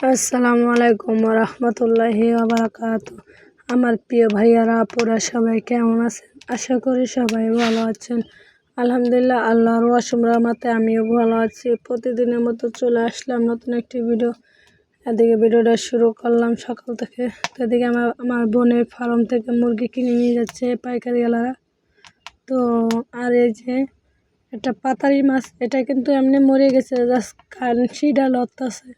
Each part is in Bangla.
আসসালামু আলাইকুম রহমতুল্লাহি বারাকাতু। আমার প্রিয় ভাইয়ারা আপুরা সবাই কেমন আছেন? আশা করি সবাই ভালো আছেন। আলহামদুলিল্লাহ, আল্লাহর অসীম রহমতে আমিও ভালো আছি। প্রতিদিনের মতো চলে আসলাম নতুন একটি ভিডিও। এদিকে ভিডিওটা শুরু করলাম সকাল থেকে। তো এদিকে আমার বোনের ফার্ম থেকে মুরগি কিনে নিয়ে যাচ্ছে পাইকারিওয়ালারা। তো আর এই যে একটা পাতারি মাছ, এটা কিন্তু এমনি মরে গেছে, জাস্ট কানশিটা লড়তেছে।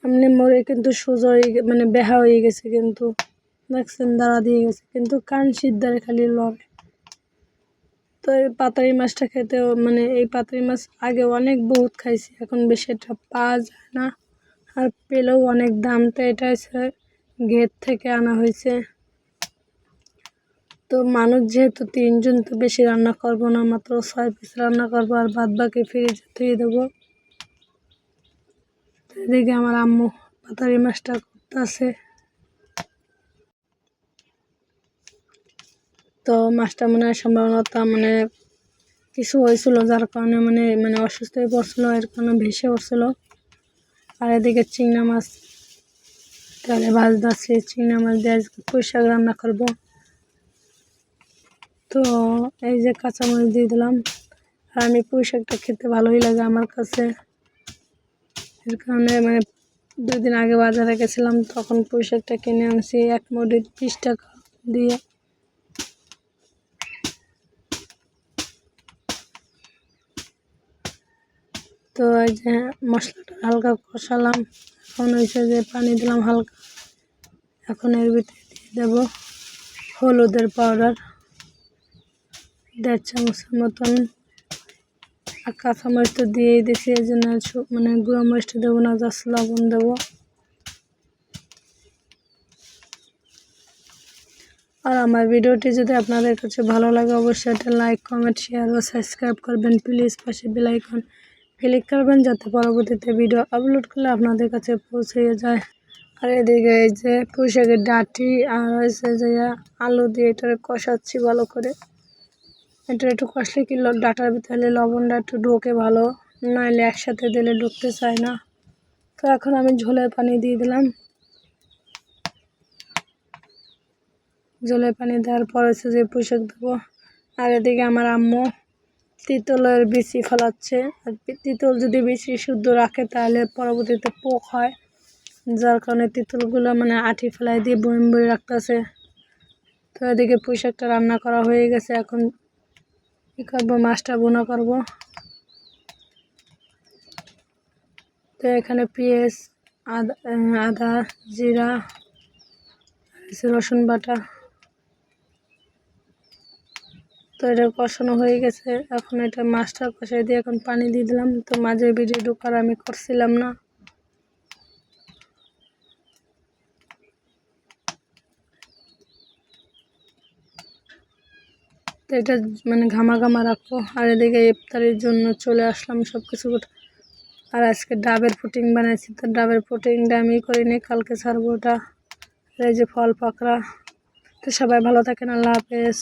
এমনি মরে কিন্তু সোজা হয়ে মানে বেহা হয়ে গেছে, কিন্তু দেখছেন দাঁড়া দিয়ে গেছে, কিন্তু কান সিদ্ধারে খালি লড়ে। তো এই পাতারি মাছটা খেতেও মানে এই পাতারি মাছ আগে অনেক বহুত খাইছি, এখন বেশি এটা পাওয়া যায় না, আর পেলেও অনেক দাম। তো এটা হচ্ছে ঘের থেকে আনা হয়েছে। তো মানুষ যেহেতু 3 জন, তো বেশি রান্না করবো না, মাত্র 6 পিস রান্না করবো, আর বাদ বাকি ফ্রিজে ধুয়ে দেবো। এদিকে আমার আম্মু পাতারি মাছটা করতেছে। তো মাছটা মনে হয় সম্ভাবনত মানে কিছু হয়েছিল, যার কারণে মানে মানে অসুস্থ হয়ে পড়ছিল, এর কারণে ভেসে উঠছিল। আর এদিকে চিংড়া মাছ তাহলে ভাজতেছি, চিংড়া মাছ দিয়ে আজকে পুঁই শাক রান্না করবো। তো এই যে কাঁচামরিচ দিয়ে দিলাম, আর আমি পুঁই শাকটা খেতে ভালোই লাগে আমার কাছে, এর কারণে মানে 2 দিন আগে বাজারে গেছিলাম, তখন পুঁই শাকটা কিনে আনছি 1 মুঠি 30 টাকা দিয়ে। তো এই যে মশলাটা হালকা কষালাম, এখন হয়েছে যে পানি দিলাম হালকা। এখন এর ভিতরে দিয়ে দেবো হলুদের পাউডার 1.5 চামচের মতন, আর কাঁচামরিচ তো দিয়েই দিয়েছি, এই জন্য মানে গুঁড়ো মরিচটা দেবো না, জাস্ট লবণ দেবো। আর আমার ভিডিওটি যদি আপনাদের কাছে ভালো লাগে, অবশ্যই একটা লাইক, কমেন্ট, শেয়ার ও সাবস্ক্রাইব করবেন প্লিজ। পাশে বেল আইকন ক্লিক করবেন, যাতে পরবর্তীতে ভিডিও আপলোড করলে আপনাদের কাছে পৌঁছে যায়। আর এদিকে এই যে পুঁই শাকের ডাঁটি আর হয়েছে যে আলু দিয়ে এটা কষাচ্ছি ভালো করে। এটা একটু কষলে কি ডাঁটার ভিতরে লবণটা একটু ঢোকে ভালো, নাহলে একসাথে দিলে ঢুকতে চায় না। তো এখন আমি ঝোলের পানি দিয়ে দিলাম। ঝোলের পানি দেওয়ার পর হচ্ছে যে পুঁই শাক দেবো। আর এদিকে আমার আম্মু তিতলের বিচি ফেলাচ্ছে। আর তিতল যদি বিচি শুদ্ধ রাখে তাহলে পরবর্তীতে পোক হয়, যার কারণে তিতলগুলো মানে আঠি ফেলাই দিয়ে বইম বই রাখতেছে। তো এদিকে পুঁই শাকটা রান্না করা হয়ে গেছে, এখন কী করবো, মাছটা বোনা করবো। তো এখানে পেঁয়াজ, আদা, জিরা, রসুন বাটা, তো এটা কষানো হয়ে গেছে। এখন এটা মাছটা কষাই দিয়ে এখন পানি দিয়ে দিলাম। তো মাঝে ভিডিও ঢোকার আমি করছিলাম না। তো এটা মানে ঘামা ঘামা রাখবো। আর এদিকে ইফতারির জন্য চলে আসলাম সব কিছু। আর আজকে ডাবের পুডিং বানাইছি, তো ডাবের পুডিংটা আমি করিনি, কালকে ছাড়বো ওটা। এই যে ফল পাকড়া। তো সবাই ভালো থাকেন, আল্লাহ হাফেজ।